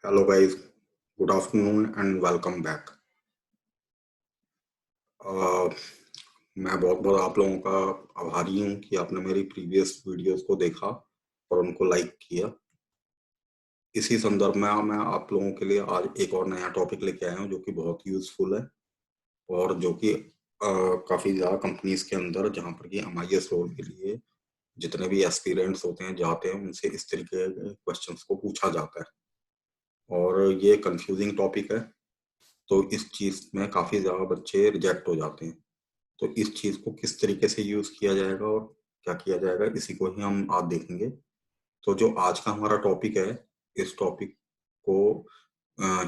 Hello guys, good afternoon and welcome back. मैं बहुत बहुत आप लोगों का आभारी हूँ कि आपने मेरी प्रीवियस वीडियोस को देखा और उनको लाइक किया। इसी संदर्भ में मैं आप लोगों के लिए आज एक और नया टॉपिक लेके आया हूँ जो कि बहुत यूजफुल है और जो कि काफ़ी ज़्यादा कंपनीज के अंदर जहाँ पर कि MIS रोल के लिए जितने भी एस्पिरेंट्स होते हैं जाते हैं उनसे इस तरीके के क्वेश्चंस को पूछा जाता है और ये कंफ्यूजिंग टॉपिक है। तो इस चीज में काफी ज्यादा बच्चे रिजेक्ट हो जाते हैं। तो इस चीज को किस तरीके से यूज किया जाएगा और क्या किया जाएगा इसी को ही हम आज देखेंगे। तो जो आज का हमारा टॉपिक है, इस टॉपिक को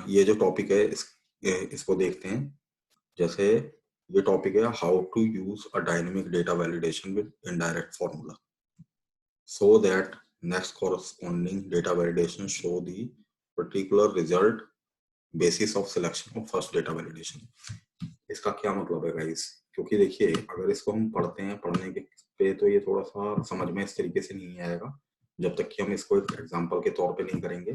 ये जो टॉपिक है इसको देखते हैं। जैसे ये टॉपिक है how to use a dynamic data validation with indirect formula so that next corresponding data validation show the particular result basis of selection of first data validation। इसका क्या मतलब है गाइस? क्योंकि देखिए, अगर इसको हम पढ़ते हैं पढ़ने के पे तो ये थोड़ा सा समझ में इस तरीके से नहीं आएगा जब तक कि हम इसको एक एग्जांपल के तौर पे नहीं करेंगे।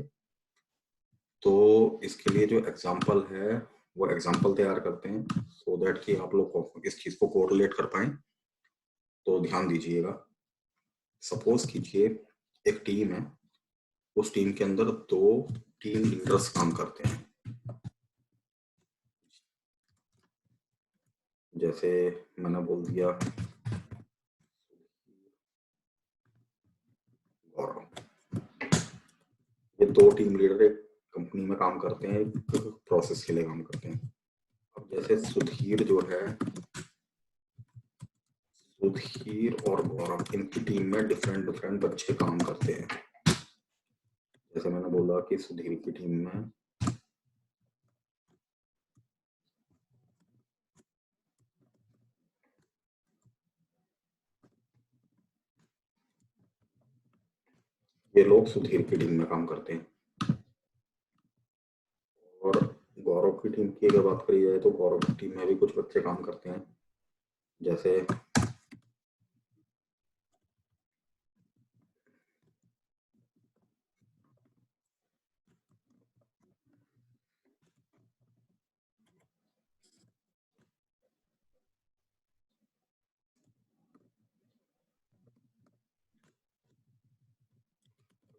तो इसके लिए जो एग्जांपल है वो एग्जांपल तैयार करते हैं सो दैट कि आप लोग इस चीज को कोरिलेट कर पाए। तो ध्यान दीजिएगा, सपोज कीजिए एक टीम है, उस टीम के अंदर दो टीम लीडर्स काम करते हैं। जैसे मैंने बोल दिया गौरव, ये दो टीम लीडर एक कंपनी में काम करते हैं, प्रोसेस के लिए काम करते हैं। अब जैसे सुधीर जो है, सुधीर और गौरव इनकी टीम में डिफरेंट डिफरेंट बच्चे काम करते हैं। जैसे मैंने बोला कि सुधीर की टीम में ये लोग सुधीर की टीम में काम करते हैं और गौरव की टीम की अगर बात करी जाए तो गौरव की टीम में भी कुछ बच्चे काम करते हैं। जैसे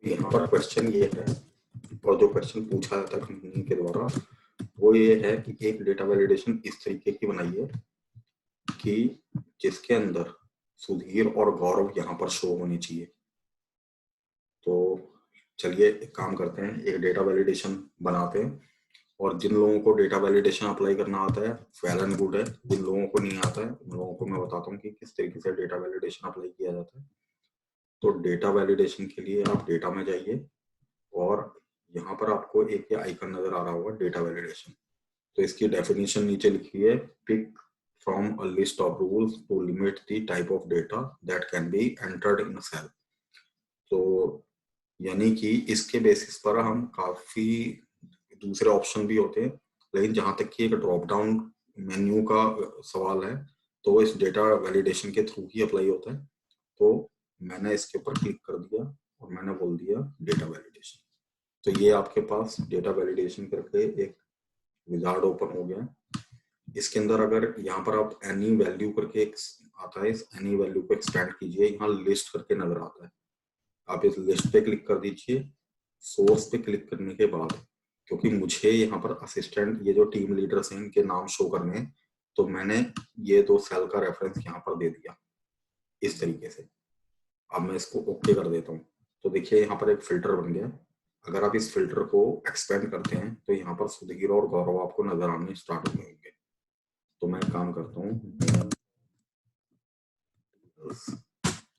यहाँ पर क्वेश्चन ये है और जो क्वेश्चन पूछा जाता है कंपनी के द्वारा वो ये है कि एक डेटा वैलिडेशन इस तरीके की बनाइए कि जिसके अंदर सुधीर और गौरव यहाँ पर शो होने चाहिए। तो चलिए एक काम करते हैं, एक डेटा वैलिडेशन बनाते हैं और जिन लोगों को डेटा वैलिडेशन अप्लाई करना आता है वेल एंड गुड है, जिन लोगों को नहीं आता है उन लोगों को मैं बताता हूँ कि किस तरीके से डेटा वैलिडेशन अप्लाई किया जाता है। तो डेटा वैलिडेशन के लिए आप डेटा में जाइए और यहाँ पर आपको एक ये आइकन नजर आ रहा होगा डेटा वैलिडेशन। तो इसकी डेफिनेशन नीचे लिखी है, pick from a list of rules to limit the type of data that can be entered in a cell. तो यानी कि इसके बेसिस पर हम काफी दूसरे ऑप्शन भी होते हैं, लेकिन जहां तक कि एक ड्रॉप डाउन मेन्यू का सवाल है तो इस डेटा वैलिडेशन के थ्रू ही अप्लाई होता है। तो मैंने इसके ऊपर क्लिक कर दिया और मैंने बोल दिया डेटा वैलिडेशन। तो ये आपके पास डेटा वैलिडेशन करके एक विजार्ड ओपन हो गया। इसके अंदर अगर यहाँ पर आप एनी वैल्यू करके एक आता है, इस एनी वैल्यू को एक्सपेंड कीजिए, यहाँ लिस्ट करके नजर आता है, आप इस लिस्ट पे क्लिक कर दीजिए। सोर्स पे क्लिक करने के बाद क्योंकि मुझे यहाँ पर असिस्टेंट ये जो टीम लीडर्स हैं इनके नाम शो करने हैं तो मैंने ये दो सेल का रेफरेंस यहाँ पर दे दिया इस तरीके से। अब मैं इसको ओके कर देता हूँ तो देखिए यहाँ पर एक फिल्टर बन गया। अगर आप इस फिल्टर को एक्सपेंड करते हैं तो यहाँ पर सुधीर और गौरव आपको नजर आने स्टार्ट हो जाएंगे। तो मैं काम करता हूँ,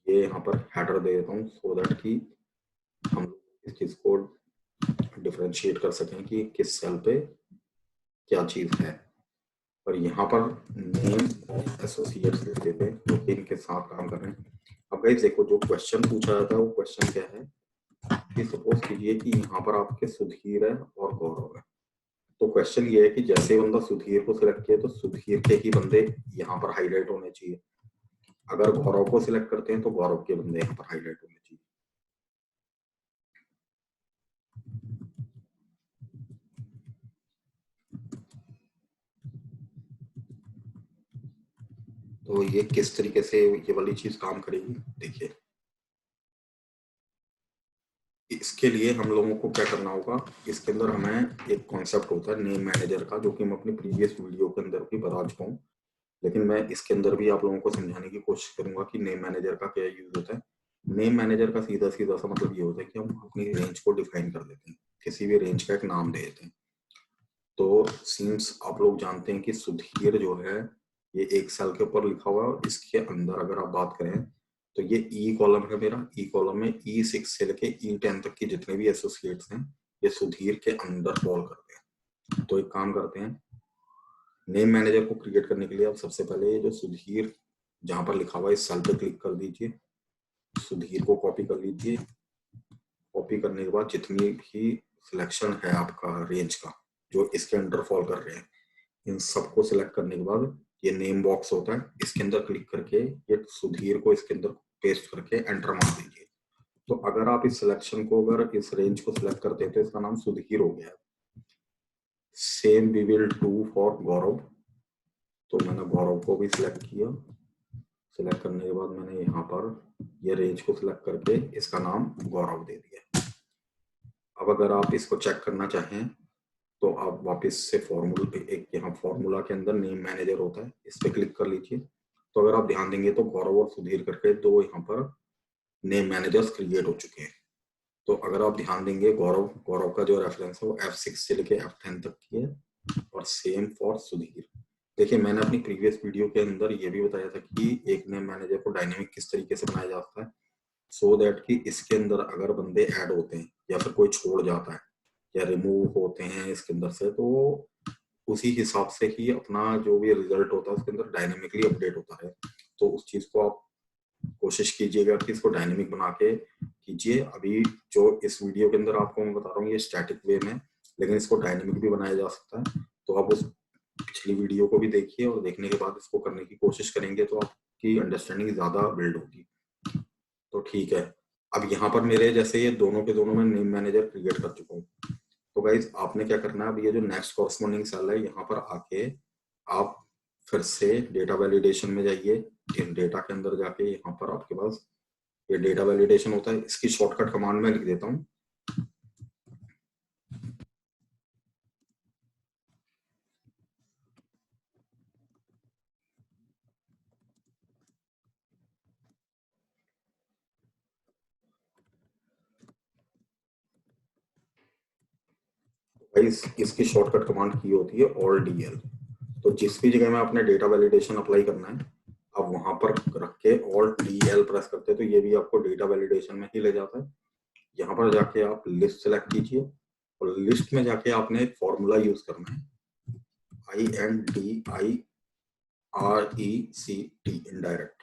ये यहाँ पर हेडर दे देता हूँ सो दैट कि हम इस चीज को डिफरेंशिएट कर सकें कि किस सेल पे क्या चीज है। और यहाँ पर नेम एसोसिएट्स लिखते थे तो इनके साथ काम कर रहे हैं। अब गाइस देखो, जो क्वेश्चन पूछा जाता है वो क्वेश्चन क्या है कि सपोज कीजिए कि यहाँ पर आपके सुधीर है और गौरव है। तो क्वेश्चन ये है कि जैसे बंदा सुधीर को सिलेक्ट किया तो सुधीर के ही बंदे यहाँ पर हाईलाइट होने चाहिए, अगर गौरव को सिलेक्ट करते हैं तो गौरव के बंदे यहाँ पर हाईलाइट होने चाहिए। तो ये किस तरीके से ये वाली चीज काम करेगी देखिए। इसके लिए हम लोगों को क्या करना होगा, इसके अंदर हमें एक कॉन्सेप्ट होता है नेम मैनेजर का, जो कि मैं अपने प्रीवियस वीडियो के अंदर भी बता चुका हूँ, लेकिन मैं इसके अंदर भी आप लोगों को समझाने की कोशिश करूंगा कि नेम मैनेजर का क्या यूज होता है। नेम मैनेजर का सीधा सीधा सा मतलब ये होता है कि हम अपनी रेंज को डिफाइन कर देते हैं, किसी भी रेंज का एक नाम दे देते हैं। तो सिंस आप लोग जानते हैं कि सुधीर जो है ये एक साल के ऊपर लिखा हुआ है, और इसके अंदर अगर आप बात करें तो ये ई कॉलम है मेरा। ई कॉलम में E6 से लेके E10 तक के जितने भी एसोसिएट्स हैं ये सुधीर के अंदर फॉल करते हैं। तो एक काम करते हैं, नेम मैनेजर को क्रिएट करने के लिए आप सबसे पहले ये जो सुधीर जहां पर लिखा हुआ है इस सेल पे क्लिक कर दीजिए, सुधीर को कॉपी कर लीजिए। कॉपी करने के बाद जितनी भी सिलेक्शन है आपका रेंज का जो इसके अंडर फॉल कर रहे हैं, इन सबको सिलेक्ट करने के बाद ये नेम बॉक्स होता है, इसके अंदर क्लिक करके ये सुधीर को इसके अंदर पेस्ट करके एंटर मार दीजिए। तो अगर आप इस सिलेक्शन को, अगर इस रेंज को सिलेक्ट करते हैं तो इसका नाम सुधीर हो गया। Same we will do for Gaurav. तो मैंने गौरव को भी सिलेक्ट किया। सिलेक्ट करने के बाद मैंने यहाँ पर ये रेंज को सिलेक्ट करके इसका नाम गौरव दे दिया। अब अगर आप इसको चेक करना चाहें तो आप वापस से फॉर्मूला, एक यहाँ फॉर्मूला के अंदर नेम मैनेजर होता है, इस पे क्लिक कर लीजिए। तो अगर आप ध्यान देंगे तो गौरव और सुधीर करके दो यहाँ पर नेम मैनेजर्स क्रिएट हो चुके हैं। तो अगर आप ध्यान देंगे गौरव का जो रेफरेंस है वो F6 से लेके F10 तक की है, और सेम फॉर सुधीर। देखिए मैंने अपनी प्रीवियस वीडियो के अंदर ये भी बताया था कि एक नेम मैनेजर को डायनेमिक किस तरीके से बनाया जाता है, सो दैट कि इसके अंदर अगर बंदे ऐड होते हैं या फिर कोई छोड़ जाता है या रिमूव होते हैं इसके अंदर से, तो उसी हिसाब से ही अपना जो भी रिजल्ट होता है उसके अंदर डायनेमिकली अपडेट होता है। तो उस चीज को आप कोशिश कीजिएगा कि इसको डायनेमिक बना के कीजिए। अभी जो इस वीडियो के अंदर आपको मैं बता रहा हूँ ये स्टैटिक वे में, लेकिन इसको डायनेमिक भी बनाया जा सकता है। तो आप उस पिछली वीडियो को भी देखिए, और देखने के बाद इसको करने की कोशिश करेंगे तो आपकी अंडरस्टैंडिंग ज्यादा बिल्ड होगी। तो ठीक है, अब यहाँ पर मेरे जैसे ये दोनों के दोनों मैं नेम मैनेजर क्रिएट कर चुका हूँ। तो गाइज आपने क्या करना है, अब ये जो नेक्स्ट कॉरस्पॉन्डिंग सेल है यहाँ पर आके आप फिर से डेटा वैलिडेशन में जाइए। डेटा के अंदर जाके यहाँ पर आपके पास ये डेटा वैलिडेशन होता है, इसकी शॉर्टकट कमांड में लिख देता हूँ। इसकी शॉर्टकट कमांड की होती है ALT-DL। तो जिस भी जगह में आपने डेटा वैलिडेशन अप्लाई करना है आप वहां पर रख के ALT-DL प्रेस करते हैं तो ये भी आपको डेटा वैलिडेशन में ही ले जाता है। यहाँ पर जाके आप लिस्ट सेलेक्ट कीजिए, और लिस्ट में जाके आपने एक फॉर्मूला यूज करना है, INDIRECT, इनडायरेक्ट।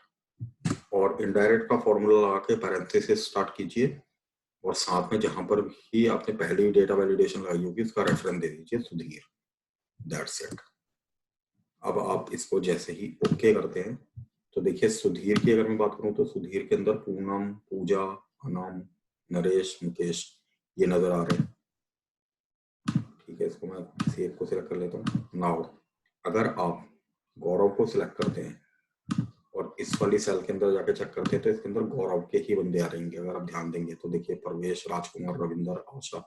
और इनडायरेक्ट का फॉर्मूला लगा के पैरेंथेसिस स्टार्ट कीजिए, और साथ में जहां पर भी आपने पहले ही डेटा वैलिडेशन लगाई होगी उसका रेफरेंस दे दीजिए सुधीर। That's it. अब आप इसको जैसे ही ओके करते हैं तो देखिए सुधीर की अगर मैं बात करूं तो सुधीर के अंदर पूनम, पूजा, अनम, नरेश, मुकेश ये नजर आ रहे हैं। ठीक है, इसको मैं किसी एक को सिलेक्ट कर लेता हूँ। नाउ अगर आप गौरव को सिलेक्ट करते हैं और इस वाली सेल के अंदर जाके चेक करते हैं तो इसके अंदर गौरव के ही बंदे आ रहेंगे। अगर आप ध्यान देंगे तो देखिए प्रवेश, राजकुमार, रविंदर, आशा।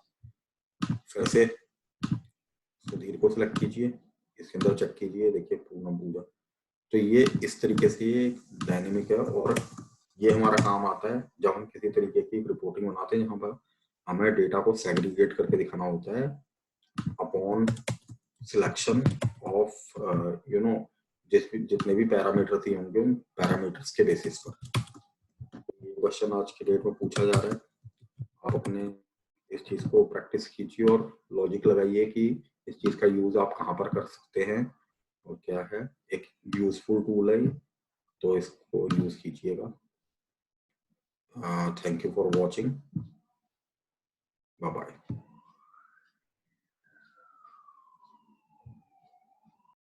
फिर से सुधीर को सिलेक्ट कीजिए, इसके अंदर चेक कीजिए, देखिए पूनम, पूजा। तो ये इस तरीके से ये डायनेमिक है, और ये हमारा काम आता है जब हम किसी तरीके की रिपोर्टिंग बनाते हैं जहां पर हमें डेटा को सेग्रीगेट करके दिखाना होता है अपॉन सिलेक्शन ऑफ जितने भी पैरामीटर होंगे उन पैरामीटर्स के बेसिस पर। ये क्वेश्चन आज के डेट में पूछा जा रहा है। आप अपने इस चीज को प्रैक्टिस कीजिए और लॉजिक लगाइए कि इस चीज का यूज आप कहाँ पर कर सकते हैं और क्या है। एक यूजफुल टूल है, तो इसको यूज कीजिएगा। Thank you for watching, bye bye.